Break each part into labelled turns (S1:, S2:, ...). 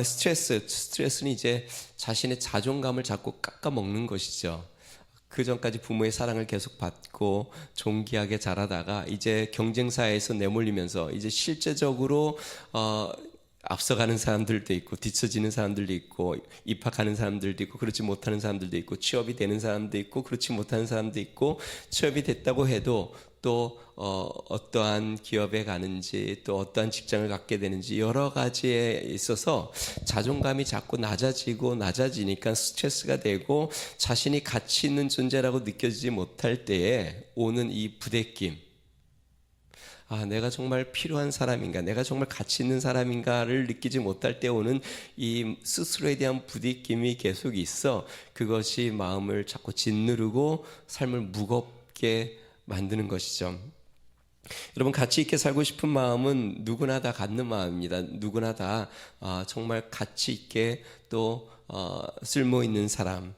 S1: 스트레스는 이제 자신의 자존감을 자꾸 깎아먹는 것이죠. 그 전까지 부모의 사랑을 계속 받고 존귀하게 자라다가 이제 경쟁사에서 내몰리면서 이제 실제적으로 앞서가는 사람들도 있고 뒤처지는 사람들도 있고 입학하는 사람들도 있고 그렇지 못하는 사람들도 있고 취업이 되는 사람도 있고 그렇지 못하는 사람도 있고 취업이 됐다고 해도 또 어떠한 기업에 가는지 또 어떠한 직장을 갖게 되는지 여러 가지에 있어서 자존감이 자꾸 낮아지니까 스트레스가 되고 자신이 가치 있는 존재라고 느껴지지 못할 때에 오는 이 부대낌, 내가 정말 필요한 사람인가, 내가 정말 가치 있는 사람인가를 느끼지 못할 때 오는 이 스스로에 대한 부대낌이 계속 있어 그것이 마음을 자꾸 짓누르고 삶을 무겁게 만드는 것이죠. 여러분, 가치 있게 살고 싶은 마음은 누구나 다 갖는 마음입니다. 누구나 다 정말 가치 있게 또 쓸모 있는 사람,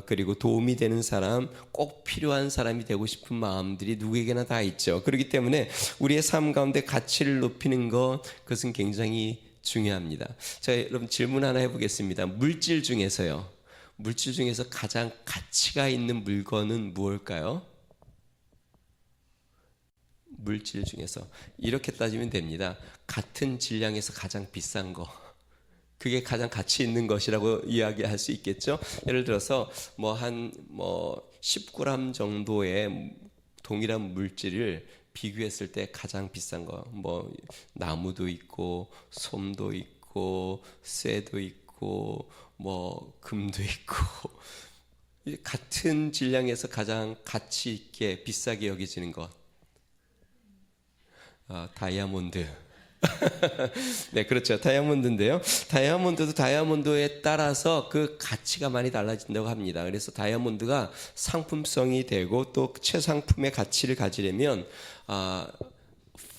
S1: 그리고 도움이 되는 사람, 꼭 필요한 사람이 되고 싶은 마음들이 누구에게나 다 있죠. 그렇기 때문에 우리의 삶 가운데 가치를 높이는 그것은 굉장히 중요합니다. 자, 여러분 질문 하나 해보겠습니다. 물질 중에서 가장 가치가 있는 물건은 무엇일까요? 물질 중에서 이렇게 따지면 됩니다. 같은 질량에서 가장 비싼 거, 그게 가장 가치 있는 것이라고 이야기할 수 있겠죠. 예를 들어서 10g 정도의 동일한 물질을 비교했을 때 가장 비싼 거, 나무도 있고 솜도 있고 쇠도 있고 금도 있고 같은 질량에서 가장 가치 있게 비싸게 여겨지는 것, 다이아몬드. 네, 그렇죠. 다이아몬드인데요. 다이아몬드도 다이아몬드에 따라서 그 가치가 많이 달라진다고 합니다. 그래서 다이아몬드가 상품성이 되고 또 최상품의 가치를 가지려면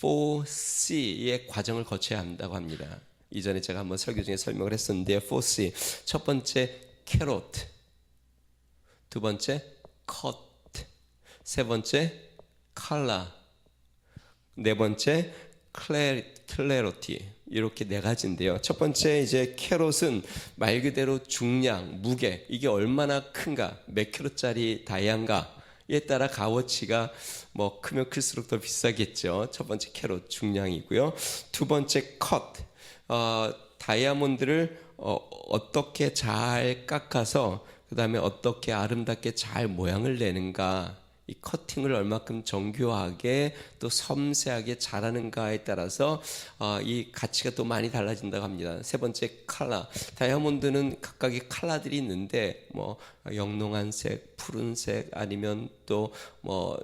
S1: 4C의 과정을 거쳐야 한다고 합니다. 이전에 제가 한번 설교 중에 설명을 했었는데요. 4C. 첫 번째 캐럿, 두 번째 컷, 세 번째 컬러, 네 번째 클래리티, 이렇게 네 가지인데요. 첫 번째 이제 캐롯은 말 그대로 중량, 무게, 이게 얼마나 큰가, 몇 킬로짜리 다이아인가에 따라 값어치가 크면 클수록 더 비싸겠죠. 첫 번째 캐롯 중량이고요. 두 번째 컷, 다이아몬드를 어떻게 잘 깎아서 그 다음에 어떻게 아름답게 잘 모양을 내는가, 이 커팅을 얼마큼 정교하게 또 섬세하게 잘하는가에 따라서 이 가치가 또 많이 달라진다고 합니다. 세 번째 컬러, 다이아몬드는 각각의 컬러들이 있는데 영롱한 색, 푸른색, 아니면 또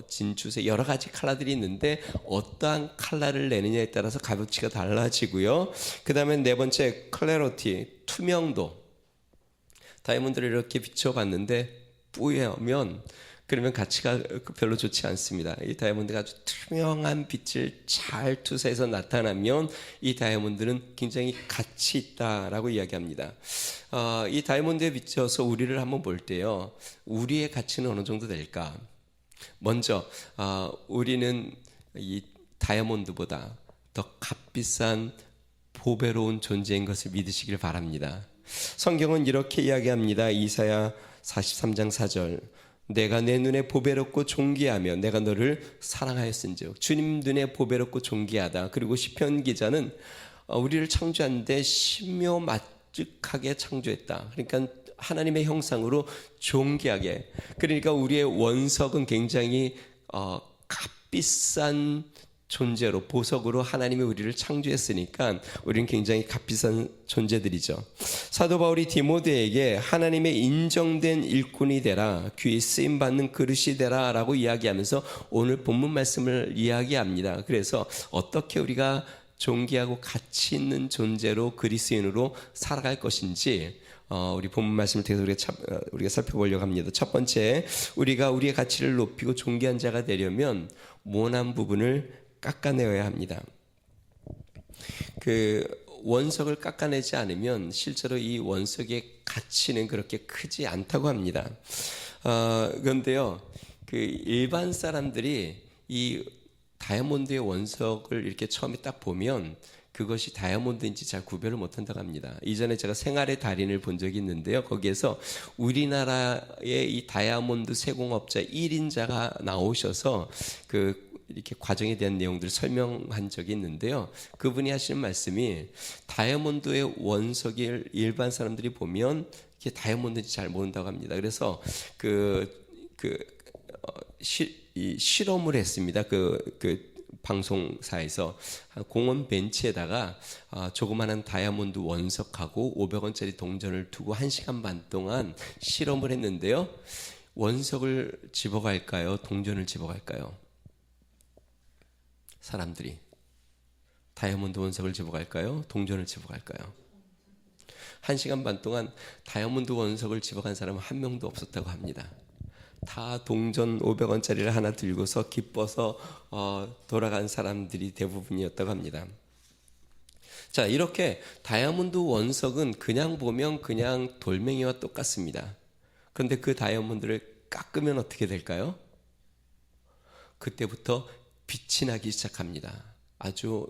S1: 진주색, 여러 가지 컬러들이 있는데 어떠한 컬러를 내느냐에 따라서 값어치가 달라지고요. 그 다음에 네 번째 클래리티, 투명도. 다이아몬드를 이렇게 비춰봤는데 뿌여면 그러면 가치가 별로 좋지 않습니다. 이 다이아몬드가 아주 투명한 빛을 잘 투사해서 나타나면 이 다이아몬드는 굉장히 가치 있다라고 이야기합니다. 이 다이아몬드에 비춰서 우리를 한번 볼 때요, 우리의 가치는 어느 정도 될까? 먼저 우리는 이 다이아몬드보다 더 값비싼 보배로운 존재인 것을 믿으시길 바랍니다. 성경은 이렇게 이야기합니다. 이사야 43장 4절. 내가 내 눈에 보배롭고 존귀하며 내가 너를 사랑하였은즉. 주님 눈에 보배롭고 존귀하다. 그리고 시편 기자는 우리를 창조하는데 신묘맞직하게 창조했다. 그러니까 하나님의 형상으로 존귀하게. 그러니까 우리의 원석은 굉장히 값비싼 존재로, 보석으로 하나님이 우리를 창조했으니까 우리는 굉장히 값비싼 존재들이죠. 사도 바울이 디모데에게 하나님의 인정된 일꾼이 되라, 귀히 쓰임받는 그릇이 되라 라고 이야기하면서 오늘 본문 말씀을 이야기합니다. 그래서 어떻게 우리가 존귀하고 가치 있는 존재로, 그리스도인으로 살아갈 것인지 우리 본문 말씀을 통해서 우리가 살펴보려고 합니다. 첫 번째, 우리가 우리의 가치를 높이고 존귀한 자가 되려면 모난 부분을 깎아내어야 합니다. 그 원석을 깎아내지 않으면 실제로 이 원석의 가치는 그렇게 크지 않다고 합니다. 그런데요, 그 일반 사람들이 이 다이아몬드의 원석을 이렇게 처음에 딱 보면 그것이 다이아몬드인지 잘 구별을 못한다고 합니다. 이전에 제가 생활의 달인을 본 적이 있는데요. 거기에서 우리나라의 이 다이아몬드 세공업자 1인자가 나오셔서 이렇게 과정에 대한 내용들을 설명한 적이 있는데요. 그분이 하시는 말씀이 다이아몬드의 원석을 일반 사람들이 보면 이게 다이아몬드인지 잘 모른다고 합니다. 그래서 실험을 했습니다. 방송사에서 공원 벤치에다가 조그마한 다이아몬드 원석하고 500원짜리 동전을 두고 1시간 반 동안 실험을 했는데요. 원석을 집어갈까요? 동전을 집어갈까요? 사람들이 다이아몬드 원석을 집어갈까요? 동전을 집어갈까요? 1시간 반 동안 다이아몬드 원석을 집어간 사람은 한 명도 없었다고 합니다. 다 동전 500원짜리를 하나 들고서 기뻐서 돌아간 사람들이 대부분이었다고 합니다. 자, 이렇게 다이아몬드 원석은 그냥 보면 그냥 돌멩이와 똑같습니다. 그런데 그 다이아몬드를 깎으면 어떻게 될까요? 그때부터 빛이 나기 시작합니다. 아주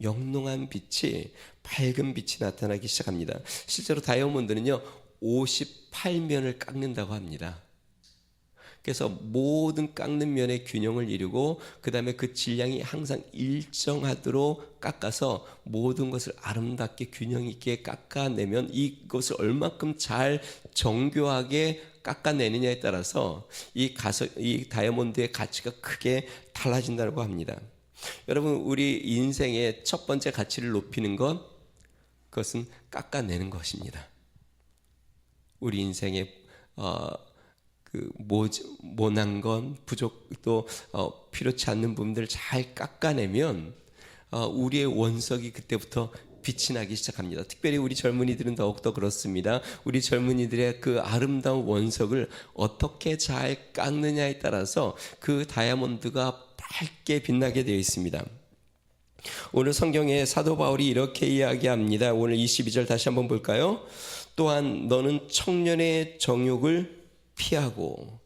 S1: 영롱한 빛이, 밝은 빛이 나타나기 시작합니다. 실제로 다이아몬드는요 58면을 깎는다고 합니다. 그래서 모든 깎는 면의 균형을 이루고 그 다음에 그 질량이 항상 일정하도록 깎아서 모든 것을 아름답게 균형 있게 깎아내면 이것을 얼마큼 잘 정교하게 깎아내느냐에 따라서 이 다이아몬드의 가치가 크게 달라진다고 합니다. 여러분, 우리 인생의 첫 번째 가치를 높이는 것, 그것은 깎아내는 것입니다. 우리 인생의 모난 건, 부족, 또 필요치 않는 부분들을 잘 깎아내면 우리의 원석이 그때부터 빛이 나기 시작합니다. 특별히 우리 젊은이들은 더욱더 그렇습니다. 우리 젊은이들의 그 아름다운 원석을 어떻게 잘 깎느냐에 따라서 그 다이아몬드가 밝게 빛나게 되어 있습니다. 오늘 성경에 사도 바울이 이렇게 이야기합니다. 오늘 22절 다시 한번 볼까요? 또한 너는 청년의 정욕을 피하고,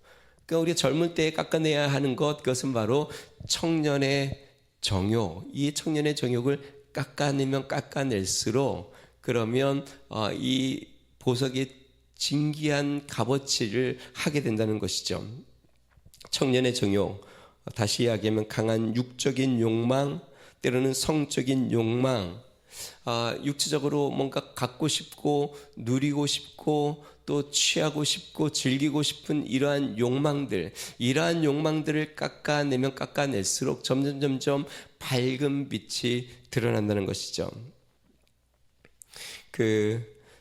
S1: 그러니까 우리가 젊을 때 깎아내야 하는 것, 그것은 바로 청년의 정욕. 이 청년의 정욕을 깎아내면 깎아낼수록 그러면 이 보석의 진귀한 값어치를 하게 된다는 것이죠. 청년의 정욕, 다시 이야기하면 강한 육적인 욕망, 때로는 성적인 욕망, 육체적으로 뭔가 갖고 싶고 누리고 싶고 또 취하고 싶고 즐기고 싶은 이러한 욕망들을 깎아내면 깎아낼수록 점점 밝은 빛이 드러난다는 것이죠.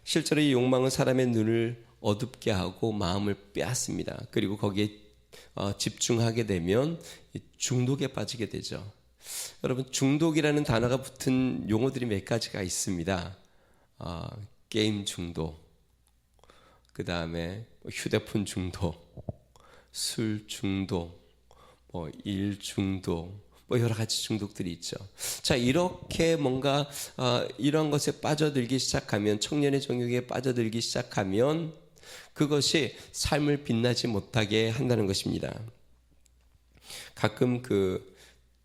S1: 실제로 이 욕망은 사람의 눈을 어둡게 하고 마음을 빼앗습니다. 그리고 거기에 집중하게 되면 중독에 빠지게 되죠. 여러분, 중독이라는 단어가 붙은 용어들이 몇 가지가 있습니다. 게임 중독, 그 다음에 휴대폰 중독, 술 중독, 일 중독, 여러 가지 중독들이 있죠. 자, 이렇게 뭔가 이런 것에 빠져들기 시작하면, 청년의 정욕에 빠져들기 시작하면 그것이 삶을 빛나지 못하게 한다는 것입니다. 가끔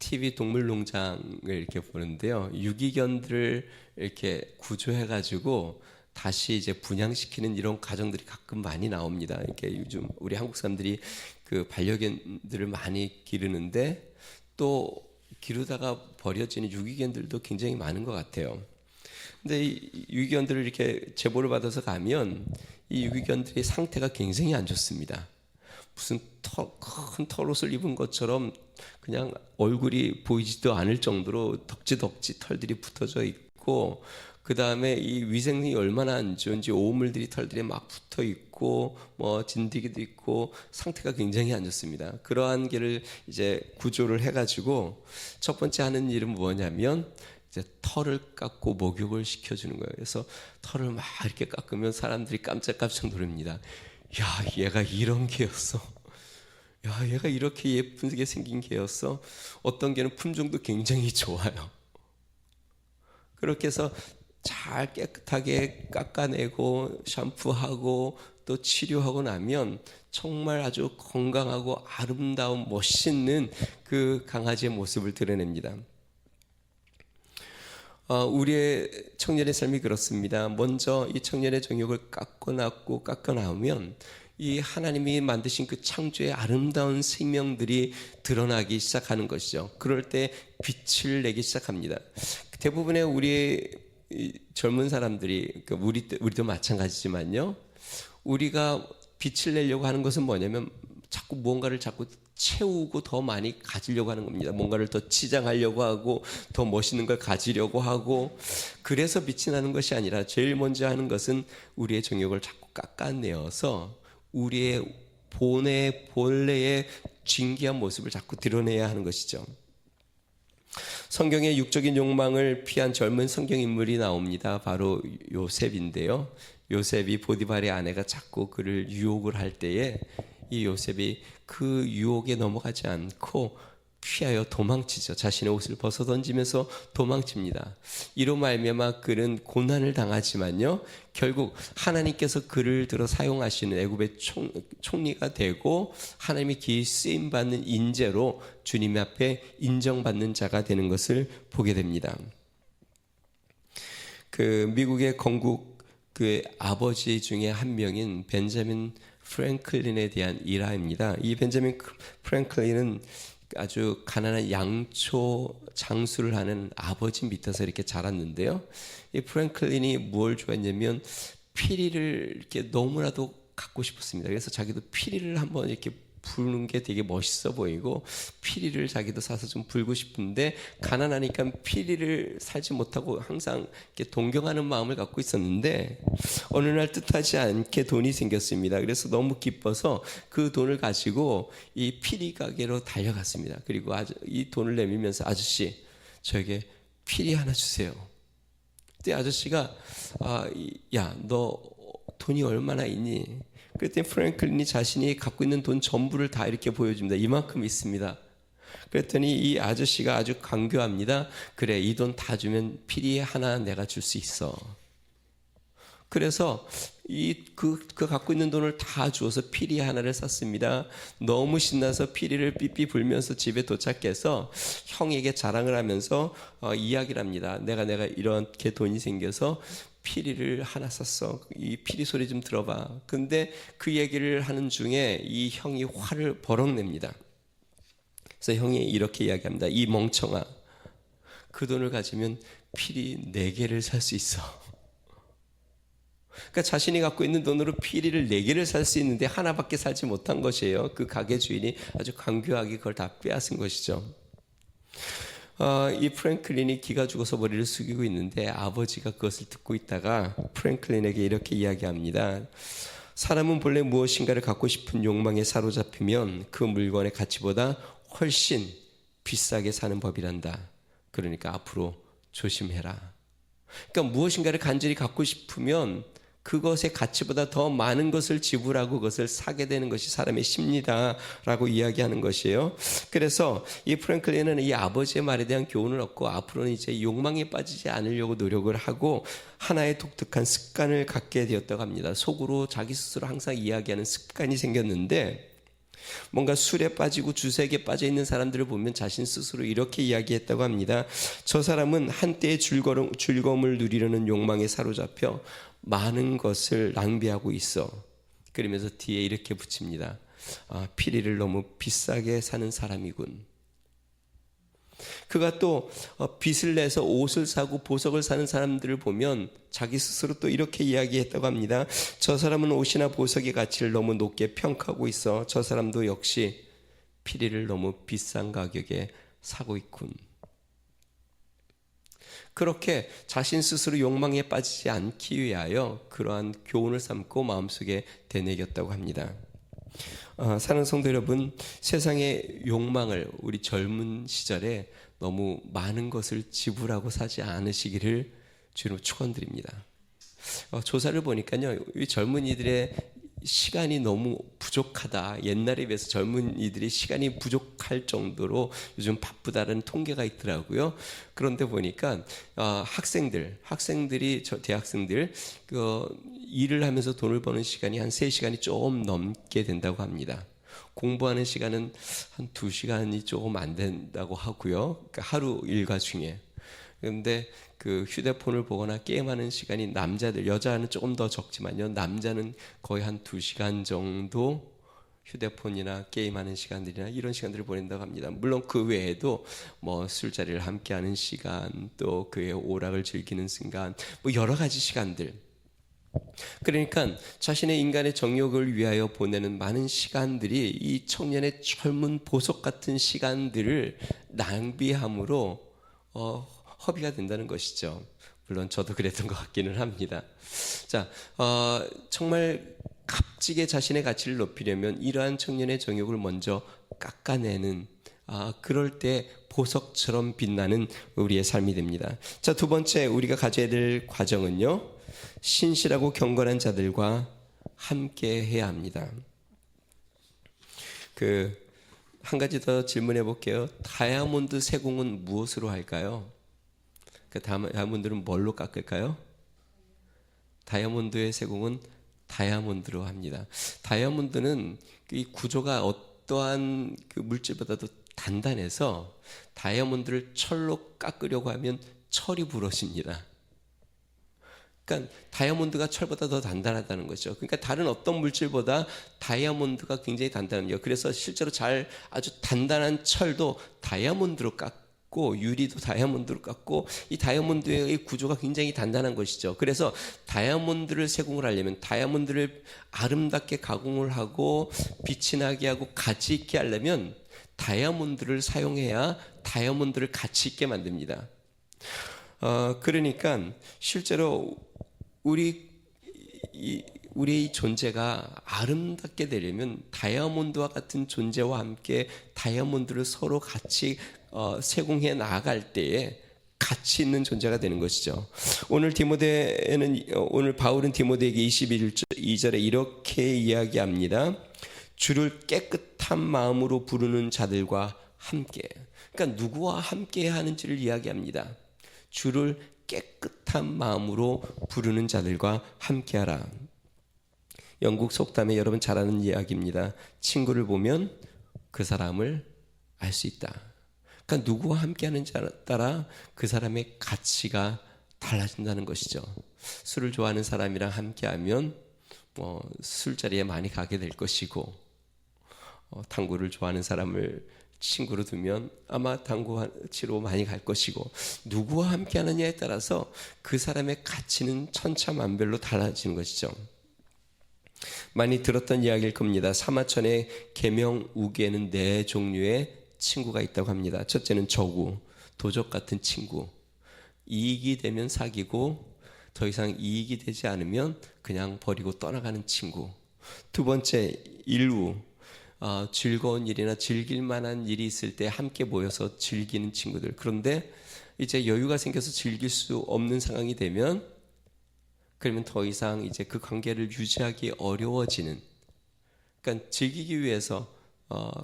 S1: TV 동물농장을 이렇게 보는데요. 유기견들을 이렇게 구조해가지고 다시 이제 분양시키는 이런 가정들이 가끔 많이 나옵니다. 이렇게 요즘 우리 한국 사람들이 반려견들을 많이 기르는데 또 기르다가 버려지는 유기견들도 굉장히 많은 것 같아요. 근데 이 유기견들을 이렇게 제보를 받아서 가면 이 유기견들의 상태가 굉장히 안 좋습니다. 무슨 큰 털옷을 입은 것처럼 그냥 얼굴이 보이지도 않을 정도로 덕지덕지 털들이 붙어져 있고, 그 다음에 이 위생이 얼마나 안 좋은지 오물들이 털들이 막 붙어 있고, 진드기도 있고, 상태가 굉장히 안 좋습니다. 그러한 게를 이제 구조를 해가지고 첫 번째 하는 일은 뭐냐면 이제 털을 깎고 목욕을 시켜주는 거예요. 그래서 털을 막 이렇게 깎으면 사람들이 깜짝깜짝 놀랍니다. 야, 얘가 이런 개였어. 야, 얘가 이렇게 예쁘게 생긴 개였어. 어떤 개는 품종도 굉장히 좋아요. 그렇게 해서 잘 깨끗하게 깎아내고 샴푸하고 또 치료하고 나면 정말 아주 건강하고 아름다운 멋있는 그 강아지의 모습을 드러냅니다. 우리의 청년의 삶이 그렇습니다. 먼저 이 청년의 정욕을 깎아나오면 이 하나님이 만드신 그 창조의 아름다운 생명들이 드러나기 시작하는 것이죠. 그럴 때 빛을 내기 시작합니다. 대부분의 우리의 젊은 사람들이, 우리도 마찬가지지만요, 우리가 빛을 내려고 하는 것은 뭐냐면 자꾸 무언가를 자꾸 채우고 더 많이 가지려고 하는 겁니다. 뭔가를 더 치장하려고 하고 더 멋있는 걸 가지려고 하고, 그래서 빛이 나는 것이 아니라 제일 먼저 하는 것은 우리의 정욕을 자꾸 깎아내어서 우리의 본래의 진귀한 모습을 자꾸 드러내야 하는 것이죠. 성경에 육적인 욕망을 피한 젊은 성경 인물이 나옵니다. 바로 요셉인데요. 요셉이 보디발의 아내가 자꾸 그를 유혹을 할 때에 이 요셉이 그 유혹에 넘어가지 않고 피하여 도망치죠. 자신의 옷을 벗어 던지면서 도망칩니다. 이로 말미암아 그는 고난을 당하지만요, 결국 하나님께서 그를 들어 사용하시는 애굽의 총리가 되고 하나님의 기히 쓰임 받는 인재로 주님 앞에 인정받는 자가 되는 것을 보게 됩니다. 그 미국의 건국 그 아버지 중에 한 명인 벤자민 프랭클린에 대한 일화입니다. 이 벤자민 프랭클린은 아주 가난한 양초 장수를 하는 아버지 밑에서 이렇게 자랐는데요. 이 프랭클린이 뭘 좋아했냐면 피리를 이렇게 너무나도 갖고 싶었습니다. 그래서 자기도 피리를 한번 이렇게 부는 게 되게 멋있어 보이고 피리를 자기도 사서 좀 불고 싶은데 가난하니까 피리를 살지 못하고 항상 이렇게 동경하는 마음을 갖고 있었는데 어느 날 뜻하지 않게 돈이 생겼습니다. 그래서 너무 기뻐서 그 돈을 가지고 이 피리 가게로 달려갔습니다. 그리고 이 돈을 내밀면서 아저씨 저에게 피리 하나 주세요. 그때 아저씨가 야, 너 돈이 얼마나 있니? 그랬더니 프랭클린이 자신이 갖고 있는 돈 전부를 다 이렇게 보여줍니다. 이만큼 있습니다. 그랬더니 이 아저씨가 아주 강교합니다. 그래, 이 돈 다 주면 피리 하나 내가 줄 수 있어. 그래서 그 갖고 있는 돈을 다 주어서 피리 하나를 샀습니다. 너무 신나서 피리를 삐삐 불면서 집에 도착해서 형에게 자랑을 하면서 이야기를 합니다. 내가 이렇게 돈이 생겨서 피리를 하나 샀어. 이 피리 소리 좀 들어봐. 근데 그 얘기를 하는 중에 이 형이 화를 버럭 냅니다. 그래서 형이 이렇게 이야기합니다. 이 멍청아, 그 돈을 가지면 피리 4개를 살 수 있어. 그러니까 자신이 갖고 있는 돈으로 피리를 4개를 살 수 있는데 하나밖에 살지 못한 것이에요. 그 가게 주인이 아주 강교하게 그걸 다 빼앗은 것이죠. 이 프랭클린이 기가 죽어서 머리를 숙이고 있는데 아버지가 그것을 듣고 있다가 프랭클린에게 이렇게 이야기합니다. 사람은 본래 무엇인가를 갖고 싶은 욕망에 사로잡히면 그 물건의 가치보다 훨씬 비싸게 사는 법이란다. 그러니까 앞으로 조심해라. 그러니까 무엇인가를 간절히 갖고 싶으면 그것의 가치보다 더 많은 것을 지불하고 그것을 사게 되는 것이 사람의 심리다라고 이야기하는 것이에요. 그래서 이 프랭클린은 이 아버지의 말에 대한 교훈을 얻고 앞으로는 이제 욕망에 빠지지 않으려고 노력을 하고 하나의 독특한 습관을 갖게 되었다고 합니다. 속으로 자기 스스로 항상 이야기하는 습관이 생겼는데 뭔가 술에 빠지고 주색에 빠져 있는 사람들을 보면 자신 스스로 이렇게 이야기했다고 합니다. 저 사람은 한때의 즐거움을 누리려는 욕망에 사로잡혀 많은 것을 낭비하고 있어. 그러면서 뒤에 이렇게 붙입니다. 피리를 너무 비싸게 사는 사람이군. 그가 또 빚을 내서 옷을 사고 보석을 사는 사람들을 보면 자기 스스로 또 이렇게 이야기했다고 합니다. 저 사람은 옷이나 보석의 가치를 너무 높게 평가하고 있어. 저 사람도 역시 피리를 너무 비싼 가격에 사고 있군. 그렇게 자신 스스로 욕망에 빠지지 않기 위하여 그러한 교훈을 삼고 마음속에 되뇌겼다고 합니다. 사랑하는 성도 여러분, 세상의 욕망을 우리 젊은 시절에 너무 많은 것을 지불하고 사지 않으시기를 주로 축원드립니다. 조사를 보니까요, 이 젊은이들의 시간이 너무 부족하다. 옛날에 비해서 젊은이들이 시간이 부족할 정도로 요즘 바쁘다는 통계가 있더라고요. 그런데 보니까 학생들이 대학생들 일을 하면서 돈을 버는 시간이 한 3시간이 조금 넘게 된다고 합니다. 공부하는 시간은 한 2시간이 조금 안 된다고 하고요. 그러니까 하루 일과 중에. 그런데 그 휴대폰을 보거나 게임하는 시간이 남자들, 여자는 조금 더 적지만요. 남자는 거의 한 2시간 정도 휴대폰이나 게임하는 시간들이나 이런 시간들을 보낸다고 합니다. 물론 그 외에도 뭐 술자리를 함께하는 시간, 또 그의 오락을 즐기는 순간, 뭐 여러 가지 시간들. 그러니까 자신의 인간의 정욕을 위하여 보내는 많은 시간들이 이 청년의 젊은 보석 같은 시간들을 낭비함으로 허비가 된다는 것이죠. 물론 저도 그랬던 것 같기는 합니다. 자, 정말 값지게 자신의 가치를 높이려면 이러한 청년의 정욕을 먼저 깎아내는, 그럴 때 보석처럼 빛나는 우리의 삶이 됩니다. 자, 두 번째 우리가 가져야 될 과정은요, 신실하고 경건한 자들과 함께 해야 합니다. 한 가지 더 질문해 볼게요. 다이아몬드 세공은 무엇으로 할까요? 그 다이아몬드는 뭘로 깎을까요? 다이아몬드의 세공은 다이아몬드로 합니다. 다이아몬드는 이 구조가 어떠한 그 물질보다도 단단해서 다이아몬드를 철로 깎으려고 하면 철이 부러집니다. 그러니까 다이아몬드가 철보다 더 단단하다는 거죠. 그러니까 다른 어떤 물질보다 다이아몬드가 굉장히 단단합니다. 그래서 실제로 아주 단단한 철도 다이아몬드로 깎고, 유리도 다이아몬드로 깎고, 이 다이아몬드의 구조가 굉장히 단단한 것이죠. 그래서 다이아몬드를 세공을 하려면, 다이아몬드를 아름답게 가공을 하고 빛이 나게 하고 가치 있게 하려면 다이아몬드를 사용해야 다이아몬드를 가치 있게 만듭니다. 그러니까 실제로 우리의 존재가 아름답게 되려면 다이아몬드와 같은 존재와 함께 다이아몬드를 서로 같이 세공해 나아갈 때에 가치 있는 존재가 되는 것이죠. 오늘 바울은 디모데에게 22절에 이렇게 이야기합니다. 주를 깨끗한 마음으로 부르는 자들과 함께. 그러니까 누구와 함께 하는지를 이야기합니다. 주를 깨끗한 마음으로 부르는 자들과 함께하라. 영국 속담에 여러분 잘 아는 이야기입니다. 친구를 보면 그 사람을 알 수 있다. 그러니까 누구와 함께하는지에 따라 그 사람의 가치가 달라진다는 것이죠. 술을 좋아하는 사람이랑 함께하면 술자리에 많이 가게 될 것이고, 탕구를 좋아하는 사람을 친구로 두면 아마 당구 치러 많이 갈 것이고, 누구와 함께 하느냐에 따라서 그 사람의 가치는 천차만별로 달라지는 것이죠. 많이 들었던 이야기일 겁니다. 사마천의 계명 우기에는 4종류의 친구가 있다고 합니다. 첫째는 저구, 도적 같은 친구. 이익이 되면 사귀고 더 이상 이익이 되지 않으면 그냥 버리고 떠나가는 친구. 두 번째, 일우. 즐거운 일이나 즐길 만한 일이 있을 때 함께 모여서 즐기는 친구들. 그런데 이제 여유가 생겨서 즐길 수 없는 상황이 되면, 그러면 더 이상 이제 그 관계를 유지하기 어려워지는, 그러니까 즐기기 위해서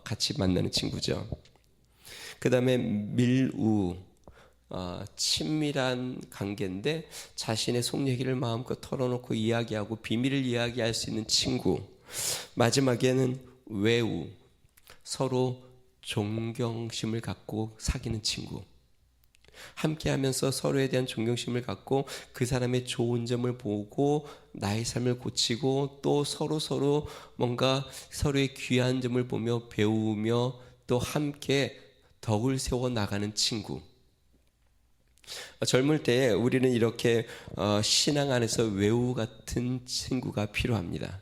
S1: 같이 만나는 친구죠. 그 다음에 밀우, 친밀한 관계인데 자신의 속 얘기를 마음껏 털어놓고 이야기하고 비밀을 이야기할 수 있는 친구. 마지막에는 외우, 서로 존경심을 갖고 사귀는 친구. 함께하면서 서로에 대한 존경심을 갖고 그 사람의 좋은 점을 보고 나의 삶을 고치고, 또 서로 뭔가 서로의 귀한 점을 보며 배우며 또 함께 덕을 세워 나가는 친구. 젊을 때에 우리는 이렇게 신앙 안에서 외우 같은 친구가 필요합니다.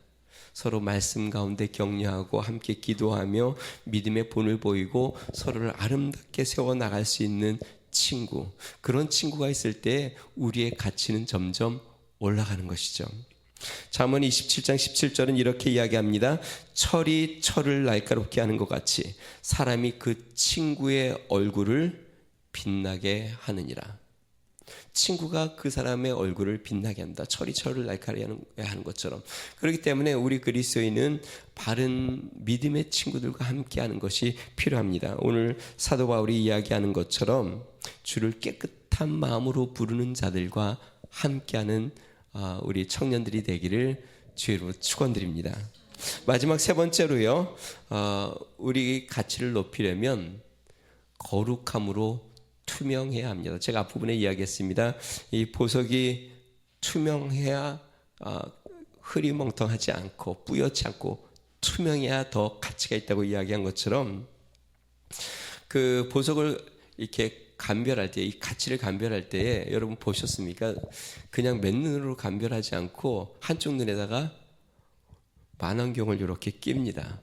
S1: 서로 말씀 가운데 격려하고 함께 기도하며 믿음의 본을 보이고 서로를 아름답게 세워나갈 수 있는 친구. 그런 친구가 있을 때 우리의 가치는 점점 올라가는 것이죠. 잠언 27장 17절은 이렇게 이야기합니다. 철이 철을 날카롭게 하는 것 같이 사람이 그 친구의 얼굴을 빛나게 하느니라. 친구가 그 사람의 얼굴을 빛나게 한다. 철이 철을 날카롭게 하는 것처럼. 그렇기 때문에 우리 그리스도인은 바른 믿음의 친구들과 함께하는 것이 필요합니다. 오늘 사도 바울이 이야기하는 것처럼 주를 깨끗한 마음으로 부르는 자들과 함께하는 우리 청년들이 되기를 주의로 축원드립니다. 마지막 세 번째로요, 우리 가치를 높이려면 거룩함으로 투명해야 합니다. 제가 앞부분에 이야기했습니다. 이 보석이 투명해야 흐리멍텅하지 않고 뿌옇지 않고 투명해야 더 가치가 있다고 이야기한 것처럼 그 보석을 이렇게 감별할 때, 이 가치를 감별할 때에 여러분 보셨습니까? 그냥 맨눈으로 감별하지 않고 한쪽 눈에다가 만원경을 이렇게 낍니다.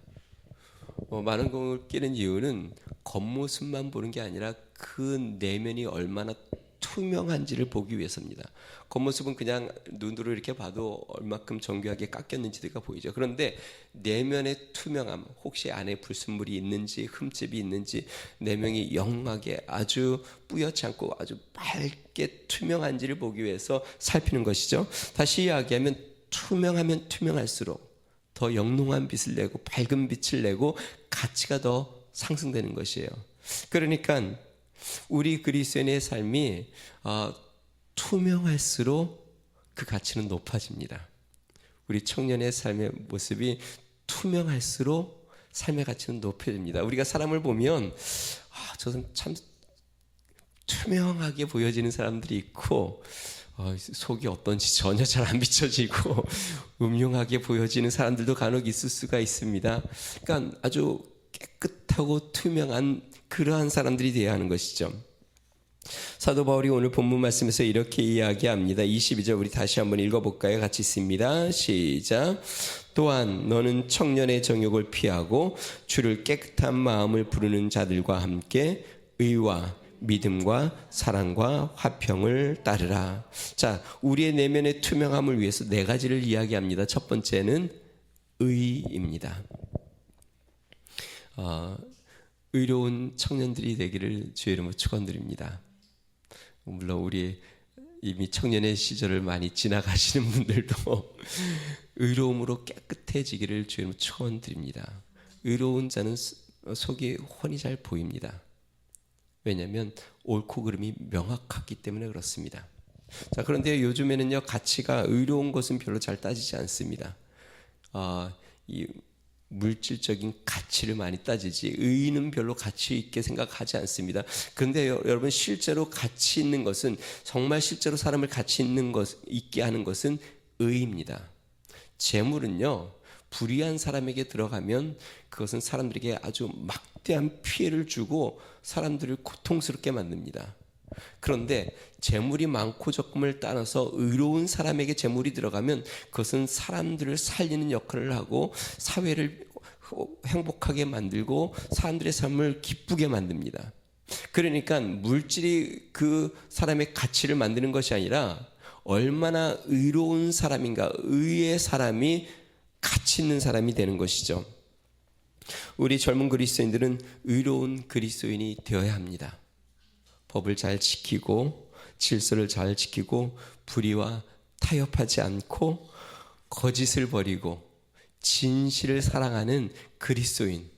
S1: 만원경을 끼는 이유는 겉모습만 보는 게 아니라 그 내면이 얼마나 투명한지를 보기 위해서입니다. 겉모습은 그냥 눈으로 이렇게 봐도 얼마큼 정교하게 깎였는지가 보이죠. 그런데 내면의 투명함, 혹시 안에 불순물이 있는지 흠집이 있는지 내면이 영하게 아주 뿌옇지 않고 아주 밝게 투명한지를 보기 위해서 살피는 것이죠. 다시 이야기하면 투명하면 투명할수록 더 영롱한 빛을 내고 밝은 빛을 내고 가치가 더 상승되는 것이에요. 그러니까 우리 그리스도인의 삶이 투명할수록 그 가치는 높아집니다. 우리 청년의 삶의 모습이 투명할수록 삶의 가치는 높아집니다. 우리가 사람을 보면 저는 참 투명하게 보여지는 사람들이 있고 속이 어떤지 전혀 잘 안 비춰지고 음흉하게 보여지는 사람들도 간혹 있을 수가 있습니다. 그러니까 아주 깨끗하고 투명한 그러한 사람들이 되어야 하는 것이죠. 사도 바울이 오늘 본문 말씀에서 이렇게 이야기합니다. 22절 우리 다시 한번 읽어볼까요? 같이 읽습니다. 시작. 또한 너는 청년의 정욕을 피하고 주를 깨끗한 마음을 부르는 자들과 함께 의와 믿음과 사랑과 화평을 따르라. 자, 우리의 내면의 투명함을 위해서 네 가지를 이야기합니다. 첫 번째는 의입니다. 의로운 청년들이 되기를 주의 이름으로 축원드립니다. 물론 우리 이미 청년의 시절을 많이 지나가시는 분들도 의로움으로 깨끗해지기를 주의 이름으로 축원드립니다. 의로운 자는 속이 훤히 잘 보입니다. 왜냐하면 옳고 그름이 명확하기 때문에 그렇습니다. 자, 그런데 요즘에는요, 가치가 의로운 것은 별로 잘 따지지 않습니다. 이 물질적인 가치를 많이 따지지 의의는 별로 가치 있게 생각하지 않습니다. 그런데 여러분 실제로 가치 있는 것은 정말 실제로 사람을 가치 있게 하는 것은 의입니다. 재물은요, 불의한 사람에게 들어가면 그것은 사람들에게 아주 막대한 피해를 주고 사람들을 고통스럽게 만듭니다. 그런데 재물이 많고 적금을 따라서 의로운 사람에게 재물이 들어가면 그것은 사람들을 살리는 역할을 하고 사회를 행복하게 만들고 사람들의 삶을 기쁘게 만듭니다. 그러니까 물질이 그 사람의 가치를 만드는 것이 아니라 얼마나 의로운 사람인가, 의의 사람이 가치 있는 사람이 되는 것이죠. 우리 젊은 그리스도인들은 의로운 그리스도인이 되어야 합니다. 법을 잘 지키고 질서를 잘 지키고 불의와 타협하지 않고 거짓을 버리고 진실을 사랑하는 그리스도인,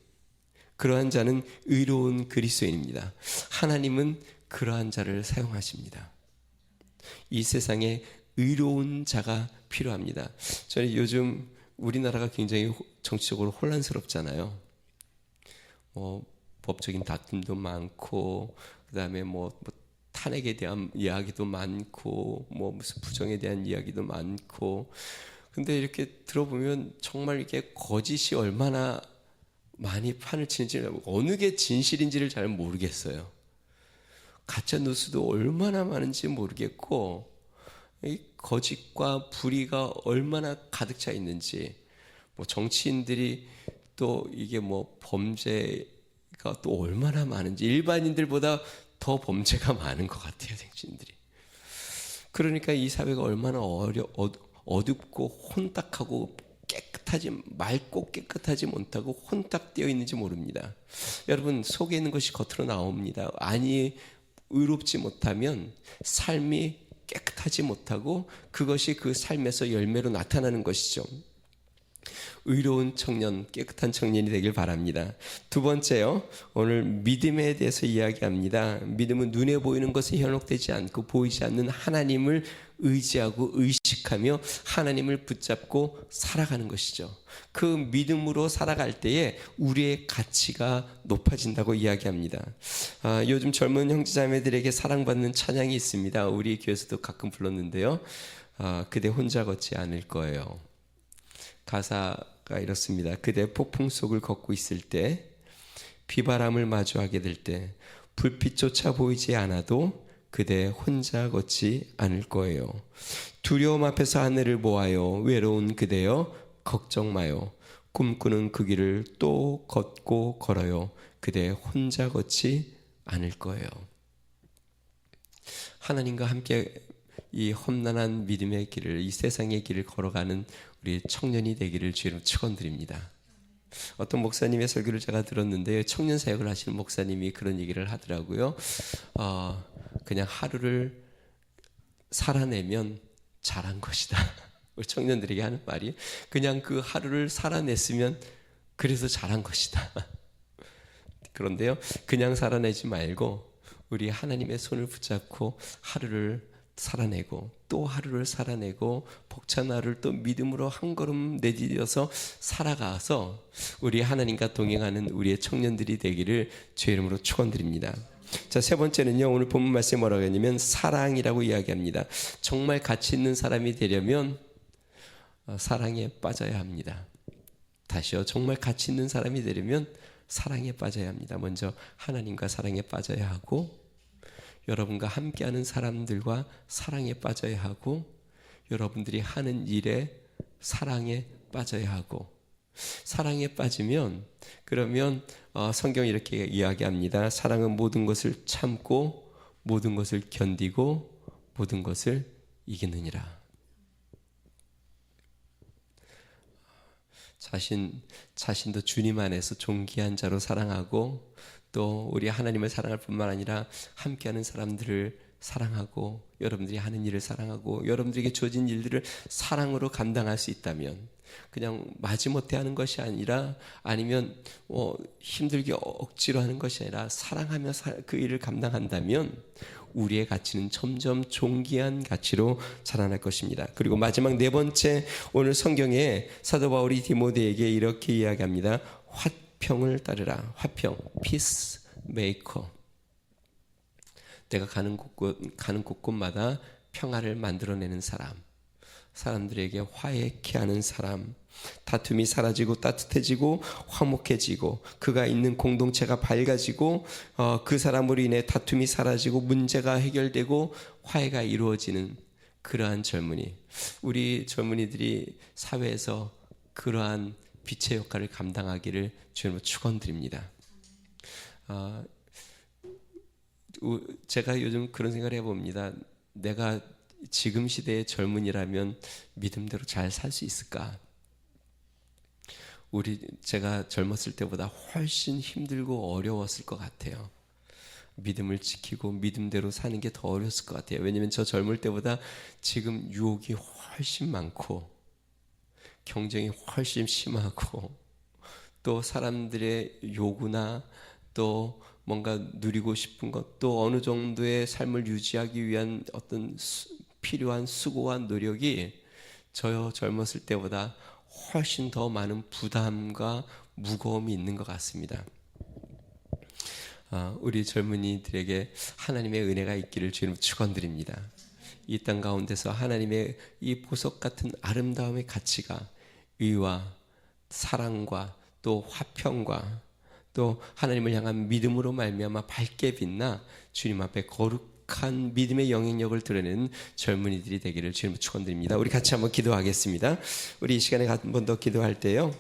S1: 그러한 자는 의로운 그리스도인입니다. 하나님은 그러한 자를 사용하십니다. 이 세상에 의로운 자가 필요합니다. 저는 요즘 우리나라가 굉장히 정치적으로 혼란스럽잖아요. 법적인 다툼도 많고, 그다음에 탄핵에 대한 이야기도 많고, 무슨 부정에 대한 이야기도 많고. 근데 이렇게 들어보면 정말 이게 거짓이 얼마나 많이 판을 치는지, 어느 게 진실인지를 잘 모르겠어요. 가짜 뉴스도 얼마나 많은지 모르겠고, 이 거짓과 불의가 얼마나 가득 차 있는지, 정치인들이 또 이게 범죄가 또 얼마나 많은지, 일반인들보다 더 범죄가 많은 것 같아요, 정치인들이. 그러니까 이 사회가 얼마나 어둡고 혼탁하고 맑고 깨끗하지 못하고 혼탁되어 있는지 모릅니다. 여러분, 속에 있는 것이 겉으로 나옵니다. 아니, 의롭지 못하면 삶이 깨끗하지 못하고 그것이 그 삶에서 열매로 나타나는 것이죠. 의로운 청년, 깨끗한 청년이 되길 바랍니다. 두 번째요, 오늘 믿음에 대해서 이야기합니다. 믿음은 눈에 보이는 것에 현혹되지 않고 보이지 않는 하나님을 의지하고 의식하며 하나님을 붙잡고 살아가는 것이죠. 그 믿음으로 살아갈 때에 우리의 가치가 높아진다고 이야기합니다. 요즘 젊은 형제자매들에게 사랑받는 찬양이 있습니다. 우리 교회에서도 가끔 불렀는데요. 그대 혼자 걷지 않을 거예요. 가사가 이렇습니다. 그대 폭풍 속을 걷고 있을 때, 비바람을 마주하게 될 때, 불빛조차 보이지 않아도 그대 혼자 걷지 않을 거예요. 두려움 앞에서 하늘을 보아요. 외로운 그대여 걱정 마요. 꿈꾸는 그 길을 또 걷고 걸어요. 그대 혼자 걷지 않을 거예요. 하나님과 함께 이 험난한 믿음의 길을, 이 세상의 길을 걸어가는 우리 청년이 되기를 주로 축원드립니다. 어떤 목사님의 설교를 제가 들었는데요, 청년 사역을 하시는 목사님이 그런 얘기를 하더라고요. 그냥 하루를 살아내면 잘한 것이다. 우리 청년들에게 하는 말이, 그냥 그 하루를 살아냈으면 그래서 잘한 것이다. 그런데요, 그냥 살아내지 말고 우리 하나님의 손을 붙잡고 하루를 살아내고 또 하루를 살아내고 벅찬 하루를 또 믿음으로 한 걸음 내디뎌서 살아가서 우리 하나님과 동행하는 우리의 청년들이 되기를 주의 이름으로 축원드립니다. 자, 세 번째는요, 오늘 본문 말씀에 뭐라고 했냐면 사랑이라고 이야기합니다. 정말 가치 있는 사람이 되려면 사랑에 빠져야 합니다. 다시요, 정말 가치 있는 사람이 되려면 사랑에 빠져야 합니다. 먼저 하나님과 사랑에 빠져야 하고, 여러분과 함께하는 사람들과 사랑에 빠져야 하고, 여러분들이 하는 일에 사랑에 빠져야 하고, 사랑에 빠지면 그러면 성경이 이렇게 이야기합니다. 사랑은 모든 것을 참고 모든 것을 견디고 모든 것을 이기느니라. 자신도 주님 안에서 존귀한 자로 사랑하고, 또 우리 하나님을 사랑할 뿐만 아니라 함께하는 사람들을 사랑하고, 여러분들이 하는 일을 사랑하고, 여러분들에게 주어진 일들을 사랑으로 감당할 수 있다면, 그냥 마지못해 하는 것이 아니라, 아니면 힘들게 억지로 하는 것이 아니라 사랑하며 그 일을 감당한다면 우리의 가치는 점점 존귀한 가치로 자라날 것입니다. 그리고 마지막 네 번째, 오늘 성경에 사도 바울이 디모데에게 이렇게 이야기합니다. 화평을 따르라. 화평, peace maker. 내가 가는 곳곳마다 평화를 만들어내는 사람, 사람들에게 화해케 하는 사람, 다툼이 사라지고 따뜻해지고 화목해지고, 그가 있는 공동체가 밝아지고, 그 사람으로 인해 다툼이 사라지고 문제가 해결되고 화해가 이루어지는 그러한 젊은이, 우리 젊은이들이 사회에서 그러한 빛의 역할을 감당하기를 주님으로 축원드립니다. 제가 요즘 그런 생각을 해봅니다. 내가 지금 시대의 젊은이라면 믿음대로 잘 살 수 있을까? 제가 젊었을 때보다 훨씬 힘들고 어려웠을 것 같아요. 믿음을 지키고 믿음대로 사는 게 더 어려웠을 것 같아요. 왜냐하면 저 젊을 때보다 지금 유혹이 훨씬 많고 경쟁이 훨씬 심하고, 또 사람들의 요구나 또 뭔가 누리고 싶은 것, 또 어느 정도의 삶을 유지하기 위한 어떤 필요한 수고와 노력이 저 젊었을 때보다 훨씬 더 많은 부담과 무거움이 있는 것 같습니다. 우리 젊은이들에게 하나님의 은혜가 있기를 주님 축원드립니다. 이 땅 가운데서 하나님의 이 보석 같은 아름다움의 가치가 의와 사랑과 또 화평과 또 하나님을 향한 믿음으로 말미암아 밝게 빛나 주님 앞에 거룩한 믿음의 영향력을 드러내는 젊은이들이 되기를 주님 축원드립니다. 우리 같이 한번 기도하겠습니다. 우리 이 시간에 한 번 더 기도할 때요,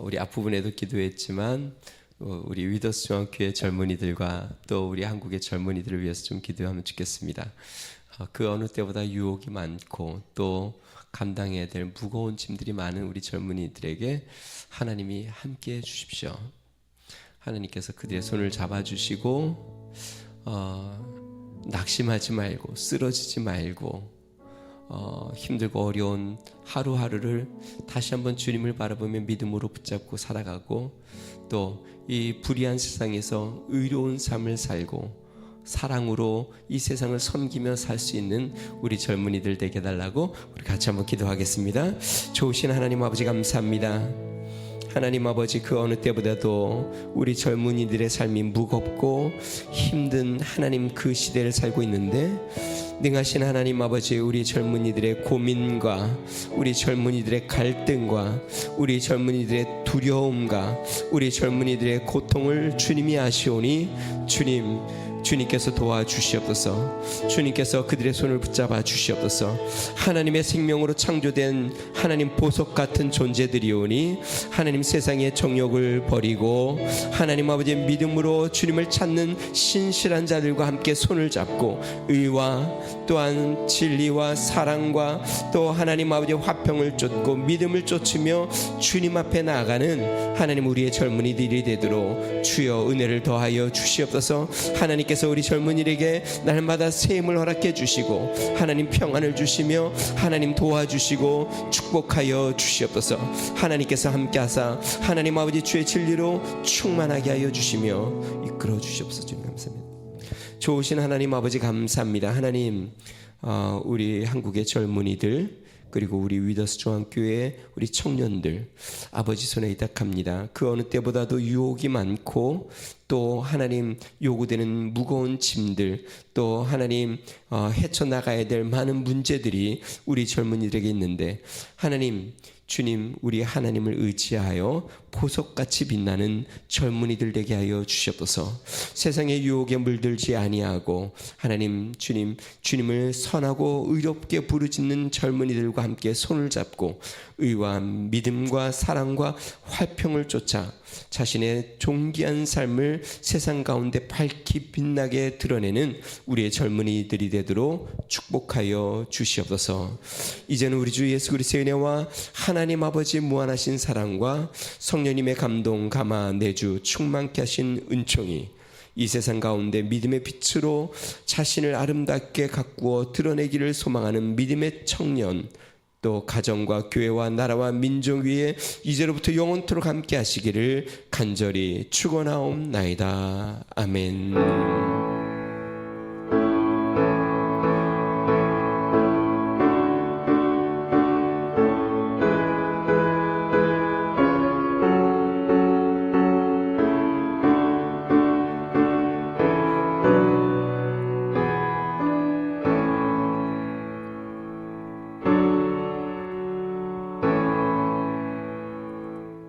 S1: 우리 앞부분에도 기도했지만 우리 위더스 중앙교회 젊은이들과 또 우리 한국의 젊은이들을 위해서 좀 기도하면 좋겠습니다. 그 어느 때보다 유혹이 많고 또 감당해야 될 무거운 짐들이 많은 우리 젊은이들에게 하나님이 함께해 주십시오. 하나님께서 그들의 손을 잡아주시고 낙심하지 말고 쓰러지지 말고 힘들고 어려운 하루하루를 다시 한번 주님을 바라보며 믿음으로 붙잡고 살아가고, 또 이 불의한 세상에서 의로운 삶을 살고 사랑으로 이 세상을 섬기며 살 수 있는 우리 젊은이들 되게 해달라고 우리 같이 한번 기도하겠습니다. 좋으신 하나님 아버지 감사합니다. 하나님 아버지, 그 어느 때보다도 우리 젊은이들의 삶이 무겁고 힘든 하나님 그 시대를 살고 있는데, 능하신 하나님 아버지, 우리 젊은이들의 고민과 우리 젊은이들의 갈등과 우리 젊은이들의 두려움과 우리 젊은이들의 고통을 주님이 아시오니 주님께서 도와주시옵소서. 주님께서 그들의 손을 붙잡아 주시옵소서. 하나님의 생명으로 창조된 하나님 보석 같은 존재들이오니 하나님 세상의 정욕을 버리고 하나님 아버지의 믿음으로 주님을 찾는 신실한 자들과 함께 손을 잡고 의와 또한 진리와 사랑과 또 하나님 아버지의 화평을 쫓고 믿음을 쫓으며 주님 앞에 나아가는 하나님 우리의 젊은이들이 되도록 주여 은혜를 더하여 주시옵소서. 하나님께서 우리 젊은이들에게 날마다 새 힘을 허락해 주시고 하나님 평안을 주시며 하나님 도와주시고 축복하여 주시옵소서. 하나님께서 함께하사 하나님 아버지 주의 진리로 충만하게 하여 주시며 이끌어 주시옵소서. 주님 감사합니다. 좋으신 하나님 아버지 감사합니다. 하나님, 우리 한국의 젊은이들 그리고 우리 위더스 중앙교회 우리 청년들 아버지 손에 의탁합니다. 그 어느 때보다도 유혹이 많고 또 하나님 요구되는 무거운 짐들, 또 하나님 헤쳐나가야 될 많은 문제들이 우리 젊은이들에게 있는데, 하나님 주님, 우리 하나님을 의지하여 보석같이 빛나는 젊은이들 되게 하여 주시옵소서. 세상의 유혹에 물들지 아니하고 하나님 주님을 선하고 의롭게 부르짖는 젊은이들과 함께 손을 잡고 의와 믿음과 사랑과 화평을 쫓아 자신의 존귀한 삶을 세상 가운데 밝히 빛나게 드러내는 우리의 젊은이들이 되도록 축복하여 주시옵소서. 이제는 우리 주 예수 그리스도의 은혜와 하나님 아버지 무한하신 사랑과 성령님의 감동 감화 내주 충만케 하신 은총이 이 세상 가운데 믿음의 빛으로 자신을 아름답게 가꾸어 드러내기를 소망하는 믿음의 청년, 또 가정과 교회와 나라와 민족 위에 이제로부터 영원토록 함께 하시기를 간절히 축원하옵나이다. 아멘.